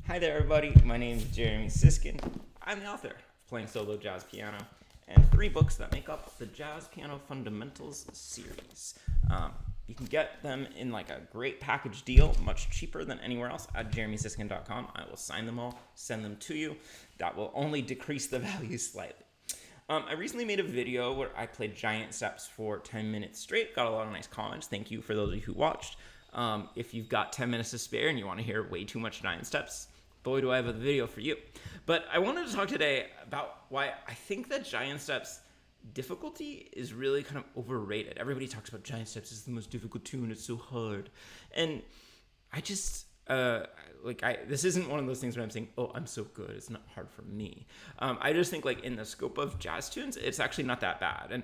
Hi there, everybody. My name is Jeremy Siskind. I'm the author of Playing Solo Jazz Piano and 3 books that make up the Jazz Piano Fundamentals series. You can get them in like a great package deal, much cheaper than anywhere else at jeremysiskind.com. I will sign them all, send them to you. That will only decrease the value slightly. I recently made a video where I played Giant Steps for 10 minutes straight. Got a lot of nice comments. Thank you for those of you who watched. If you've got 10 minutes to spare and you want to hear way too much Giant Steps, boy, do I have a video for you. But I wanted to talk today about why I think that Giant Steps difficulty is really kind of overrated. Everybody talks about Giant Steps is the most difficult tune. It's so hard. And I just, this isn't one of those things where I'm saying, oh, I'm so good, it's not hard for me. I just think like in the scope of jazz tunes, it's actually not that bad. And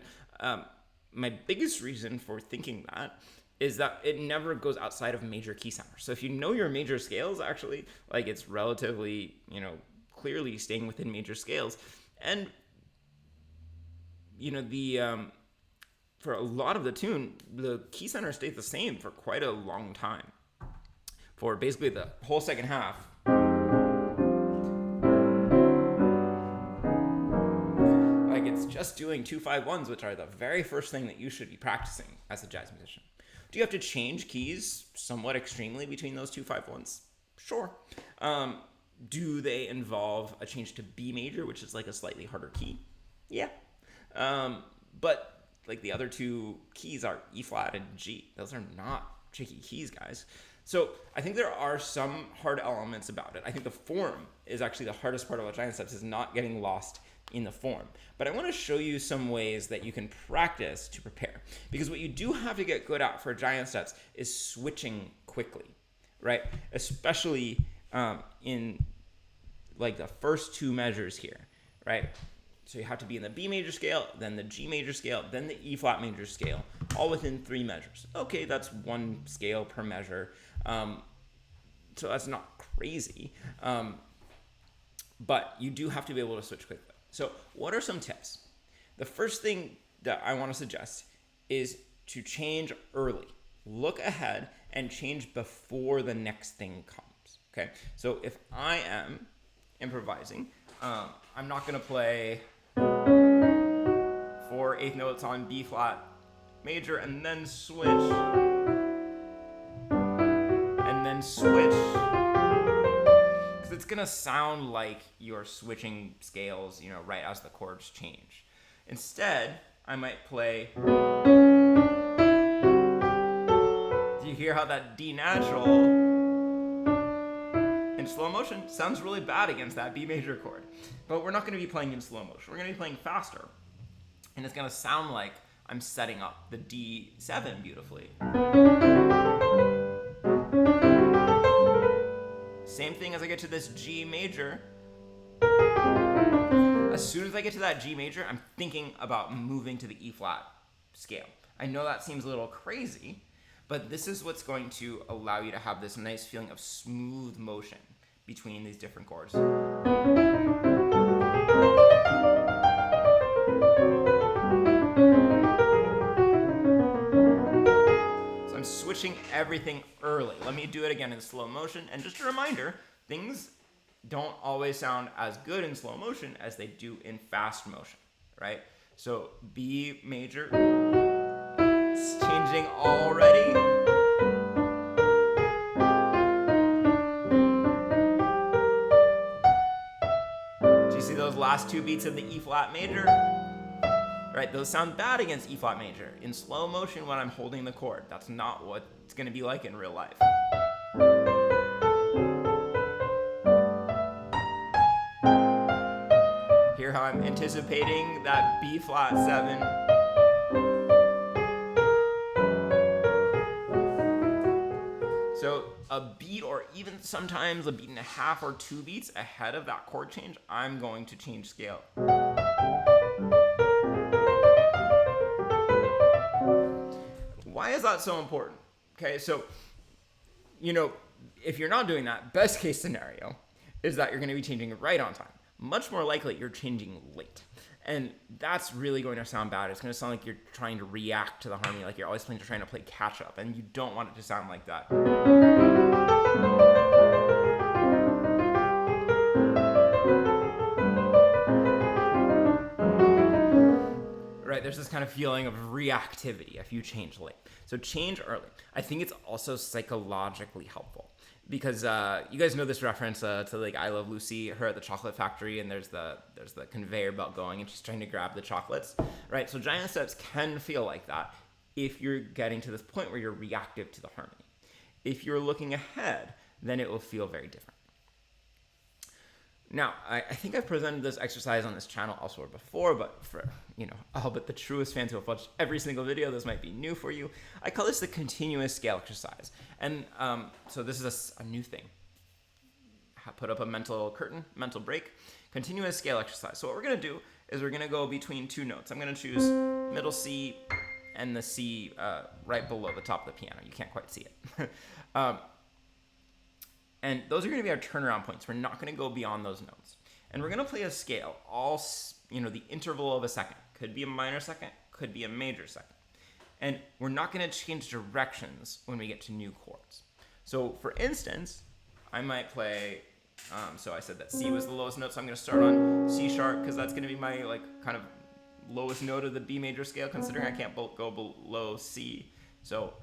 my biggest reason for thinking that is that it never goes outside of major key centers. So if you know your major scales, actually, like it's relatively, clearly staying within major scales. And, for a lot of the tune, the key center stays the same for quite a long time. For basically the whole second half. Like it's just doing 2-5-1s, which are the very first thing that you should be practicing as a jazz musician. Do you have to change keys somewhat extremely between those 2-5-1s? Sure. Do they involve a change to B major, which is like a slightly harder key? Yeah. But like the other 2 keys are E flat and G. Those are not tricky keys, guys. So I think there are some hard elements about it. I think the form is actually the hardest part about Giant Steps, is not getting lost in the form. But I want to show you some ways that you can practice to prepare. Because what you do have to get good at for Giant Steps is switching quickly, right? Especially in like the first 2 measures here, right? So you have to be in the B major scale, then the G major scale, then the E flat major scale, all within 3 measures. Okay, that's 1 scale per measure. So that's not crazy. But you do have to be able to switch quickly. So what are some tips? The first thing that I want to suggest is to change early. Look ahead and change before the next thing comes. Okay, so if I am improvising, I'm not going to play 4 eighth notes on B flat major and then switch. Because it's going to sound like you're switching scales, right as the chords change. Instead, I might play. Do you hear how that D natural in slow motion sounds really bad against that B major chord? But we're not going to be playing in slow motion. We're going to be playing faster. And it's going to sound like I'm setting up the D7 beautifully. Same thing as I get to this G major. As soon as I get to that G major, I'm thinking about moving to the E flat scale. I know that seems a little crazy, but this is what's going to allow you to have this nice feeling of smooth motion between these different chords. So I'm switching everything early. Let me do it again in slow motion. And just a reminder, things don't always sound as good in slow motion as they do in fast motion, right? So B major, it's changing already. Do you see those last 2 beats of the E flat major? Right, those sound bad against E flat major. In slow motion when I'm holding the chord, that's not what it's going to be like in real life. Hear how I'm anticipating that B flat 7. So a beat, or even sometimes a beat and a half or 2 beats ahead of that chord change, I'm going to change scale. Why is that so important? Okay, so, if you're not doing that, best case scenario is that you're going to be changing right on time. Much more likely you're changing late. And that's really going to sound bad. It's going to sound like you're trying to react to the harmony, like you're always trying to play catch up, and you don't want it to sound like that. There's this kind of feeling of reactivity if you change late. So change early. I think it's also psychologically helpful because you guys know this reference to like I Love Lucy, her at the chocolate factory, and there's the conveyor belt going, and she's trying to grab the chocolates, right? So giant steps can feel like that if you're getting to this point where you're reactive to the harmony. If you're looking ahead, then it will feel very different. Now, I think I've presented this exercise on this channel elsewhere before, but for, all but the truest fans who have watched every single video, this might be new for you. I call this the continuous scale exercise. And so this is a new thing. Put up a mental curtain, mental break, continuous scale exercise. So what we're going to do is we're going to go between two notes. I'm going to choose middle C and the C right below the top of the piano. You can't quite see it. And those are going to be our turnaround points. We're not going to go beyond those notes. And we're going to play a scale, the interval of a second. Could be a minor second, could be a major second. And we're not going to change directions when we get to new chords. So for instance, I might play, so I said that C was the lowest note, so I'm going to start on C sharp because that's going to be my kind of lowest note of the B major scale, considering I can't go below C. So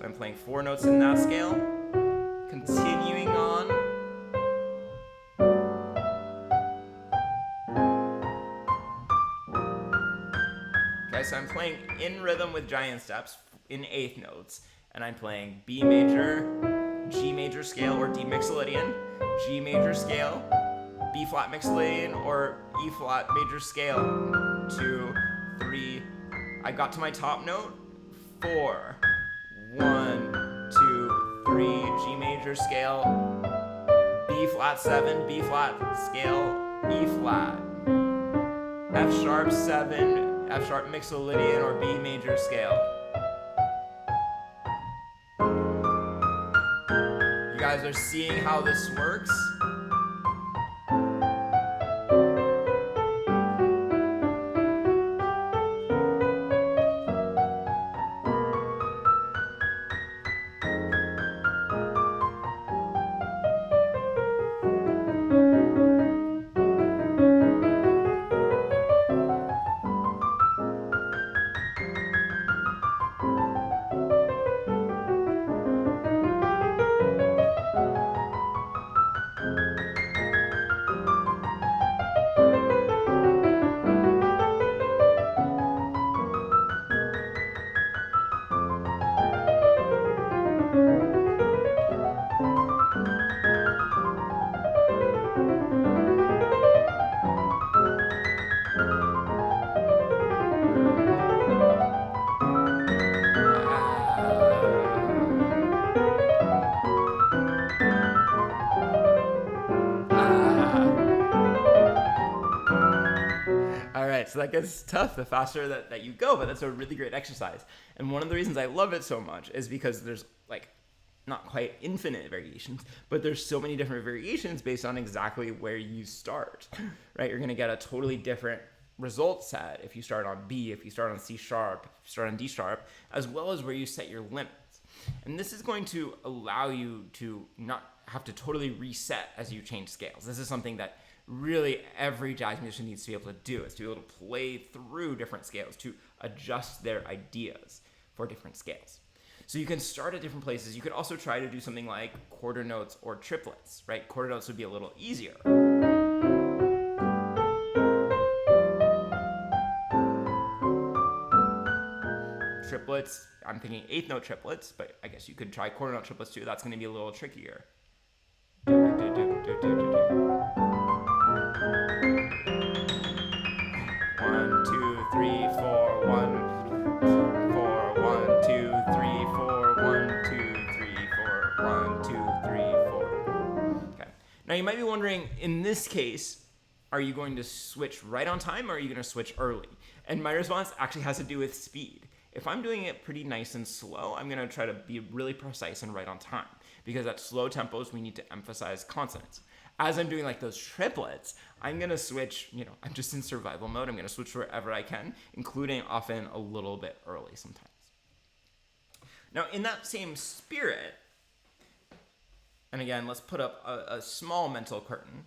I'm playing 4 notes in that scale, continuing on. Okay, so I'm playing in rhythm with giant steps in 8th notes, and I'm playing B major, G major scale or D mixolydian, G major scale, B flat mixolydian or E flat major scale, 2, 3, I got to my top note, 4, 1, 2, 3, G major scale, B flat 7, B flat scale, E flat, F sharp 7, F sharp mixolydian or B major scale. You guys are seeing how this works? So that gets tough the faster that you go, but that's a really great exercise. And one of the reasons I love it so much is because there's not quite infinite variations, but there's so many different variations based on exactly where you start, right? You're going to get a totally different result set if you start on B, if you start on C sharp, if you start on D sharp, as well as where you set your limits. And this is going to allow you to not have to totally reset as you change scales. This is something that really every jazz musician needs to be able to do, is to be able to play through different scales, to adjust their ideas for different scales. So you can start at different places. You could also try to do something like quarter notes or triplets, right? Quarter notes would be a little easier. Triplets, I'm thinking 8th note triplets, but I guess you could try quarter note triplets too. That's going to be a little trickier. 1, 2, 3, 4, 1, 4, 1, 2, 3, 4, 1, 2, 3, 4, 1, 2, 3, 4. Okay. Now you might be wondering, in this case, are you going to switch right on time or are you going to switch early? And my response actually has to do with speed. If I'm doing it pretty nice and slow, I'm going to try to be really precise and right on time, because at slow tempos, we need to emphasize consonants. As I'm doing those triplets, I'm going to switch, I'm just in survival mode. I'm going to switch wherever I can, including often a little bit early sometimes. Now, in that same spirit, and again, let's put up a small mental curtain,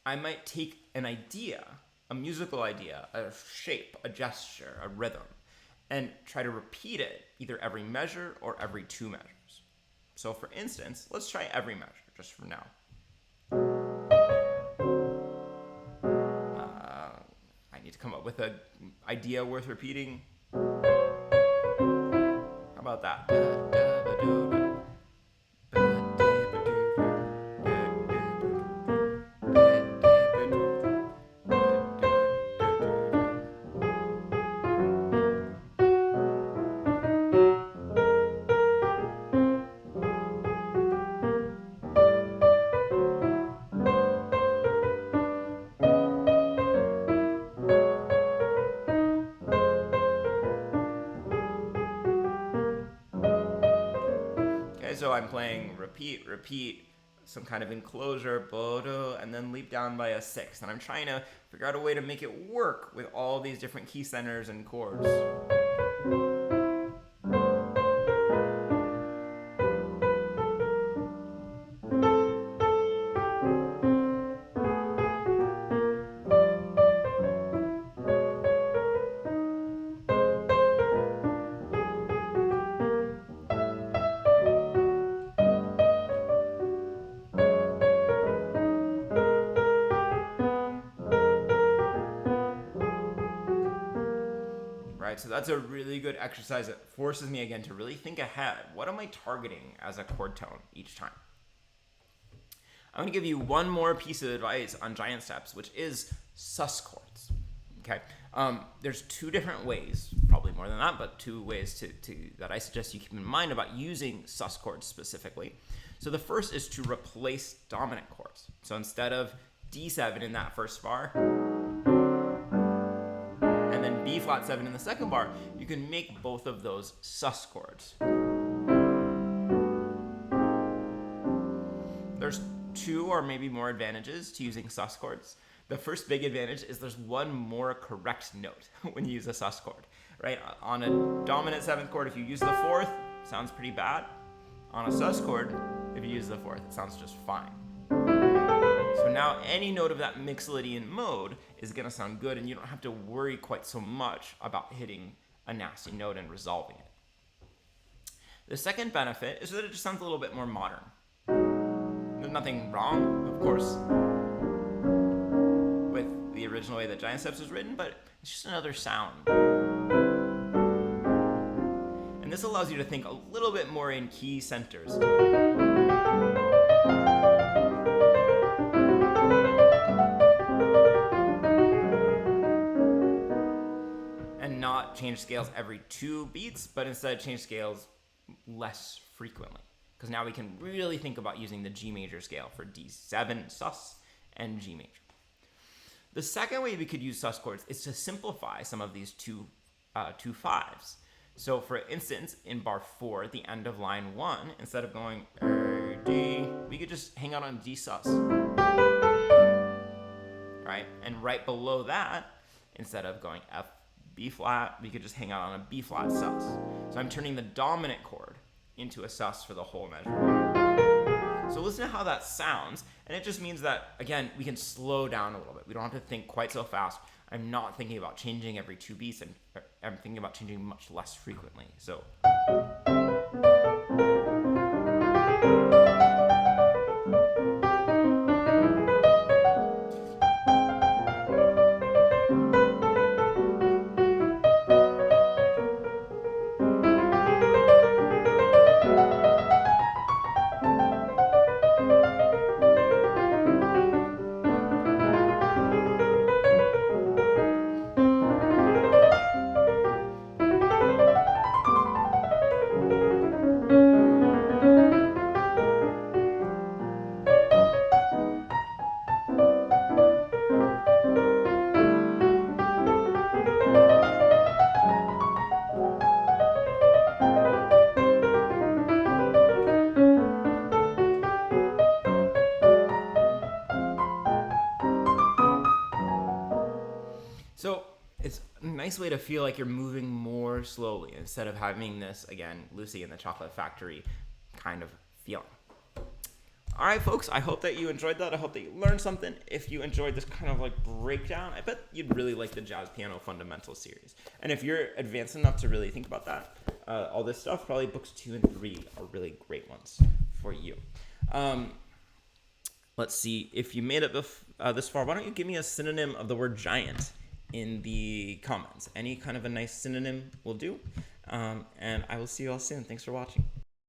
I might take an idea a musical idea, a shape, a gesture, a rhythm, and try to repeat it either every measure or every 2 measures. So for instance, let's try every measure just for now. I need to come up with an idea worth repeating. How about that? So I'm playing repeat, repeat, some kind of enclosure, bodo, and then leap down by a 6th. And I'm trying to figure out a way to make it work with all these different key centers and chords. So that's a really good exercise that forces me again to really think ahead. What am I targeting as a chord tone each time? I'm going to give you one more piece of advice on giant steps, which is sus chords. Okay, there's 2 different ways, probably more than that, but 2 ways that I suggest you keep in mind about using sus chords specifically. So the first is to replace dominant chords. So instead of D7 in that first bar, and then B flat 7 in the second bar, you can make both of those sus chords. There's 2 or maybe more advantages to using sus chords. The first big advantage is there's one more correct note when you use a sus chord, right? On a dominant 7th chord, if you use the 4th, it sounds pretty bad. On a sus chord, if you use the 4th, it sounds just fine. So now any note of that Mixolydian mode is going to sound good, and you don't have to worry quite so much about hitting a nasty note and resolving it. The second benefit is that it just sounds a little bit more modern. There's nothing wrong, of course, with the original way that Giant Steps was written, but it's just another sound. And this allows you to think a little bit more in key centers. And not change scales every 2 beats, but instead change scales less frequently. Because now we can really think about using the G major scale for D7 sus and G major. The second way we could use sus chords is to simplify some of these two 5s. So for instance, in bar 4 at the end of line 1, instead of going D, we could just hang out on D sus. Right? And right below that, instead of going F, B flat, we could just hang out on a B flat sus. So I'm turning the dominant chord into a sus for the whole measure. So listen to how that sounds, and it just means that, again, we can slow down a little bit. We don't have to think quite so fast. I'm not thinking about changing every 2 beats, and I'm thinking about changing much less frequently. So. So it's a nice way to feel like you're moving more slowly instead of having this, again, Lucy in the Chocolate Factory kind of feeling. All right, folks, I hope that you enjoyed that. I hope that you learned something. If you enjoyed this kind of like breakdown, I bet you'd really like the Jazz Piano Fundamentals series. And if you're advanced enough to really think about that, all this stuff, probably books 2 and 3 are really great ones for you. Let's see. If you made it this far, why don't you give me a synonym of the word giant in the comments? Any kind of a nice synonym will do. And I will see you all soon. Thanks for watching.